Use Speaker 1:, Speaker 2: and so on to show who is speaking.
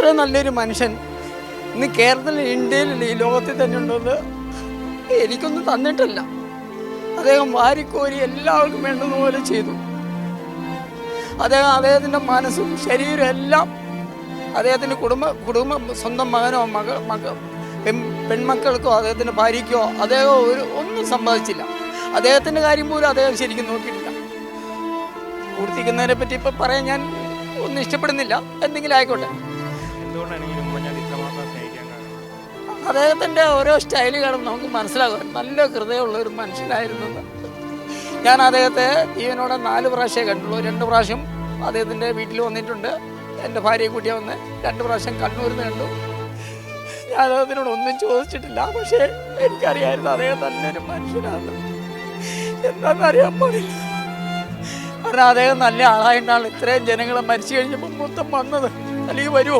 Speaker 1: ഇത്രയും നല്ലൊരു മനുഷ്യൻ ഇന്ന് കേരളത്തിൽ, ഇന്ത്യയിൽ, ഈ ലോകത്തിൽ തന്നെ ഉണ്ടെന്ന് എനിക്കൊന്നും തന്നിട്ടില്ല. അദ്ദേഹം വാരിക്കോരി എല്ലാവർക്കും വേണ്ടതുപോലെ ചെയ്തു. അദ്ദേഹത്തിൻ്റെ മനസ്സും ശരീരവും എല്ലാം അദ്ദേഹത്തിൻ്റെ കുടുംബം സ്വന്തം മകനോ പെൺമക്കൾക്കോ അദ്ദേഹത്തിൻ്റെ ഭാര്യയ്ക്കോ അദ്ദേഹം ഒന്നും സമ്മതിച്ചില്ല. അദ്ദേഹത്തിൻ്റെ കാര്യം പോലും അദ്ദേഹം ശരിക്കും നോക്കിയിട്ടില്ല. പൂർത്തിക്കുന്നതിനെ പറ്റി ഇപ്പം പറയാൻ ഞാൻ ഒന്നും ഇഷ്ടപ്പെടുന്നില്ല. എന്തെങ്കിലും ആയിക്കോട്ടെ. അദ്ദേഹത്തിൻ്റെ ഓരോ സ്റ്റൈലുകളും നമുക്ക് മനസ്സിലാകും. നല്ല ഹൃദയമുള്ള ഒരു മനുഷ്യനായിരുന്നു. ഞാൻ അദ്ദേഹത്തെ ജീവനോടെ 4 പ്രാവശ്യമേ കണ്ടുള്ളൂ. 2 പ്രാവശ്യം അദ്ദേഹത്തിൻ്റെ വീട്ടിൽ വന്നിട്ടുണ്ട്. എൻ്റെ ഭാര്യയെ കൂട്ടിയെ വന്ന് 2 പ്രാവശ്യം കണ്ണൂരിൽ നിന്ന് കണ്ടു. ഞാൻ അദ്ദേഹത്തിനോട് ഒന്നും ചോദിച്ചിട്ടില്ല. പക്ഷേ എനിക്കറിയായിരുന്നു അദ്ദേഹം നല്ലൊരു മനുഷ്യനാണ്. എന്താണെന്നറിയാൻ പാടില്ല. കാരണം അദ്ദേഹം നല്ല ആളായിട്ടാണ് ഇത്രയും ജനങ്ങളെ മരിച്ചു കഴിഞ്ഞപ്പോൾ മൊത്തം വന്നത്. അല്ലെങ്കിൽ വരുമോ?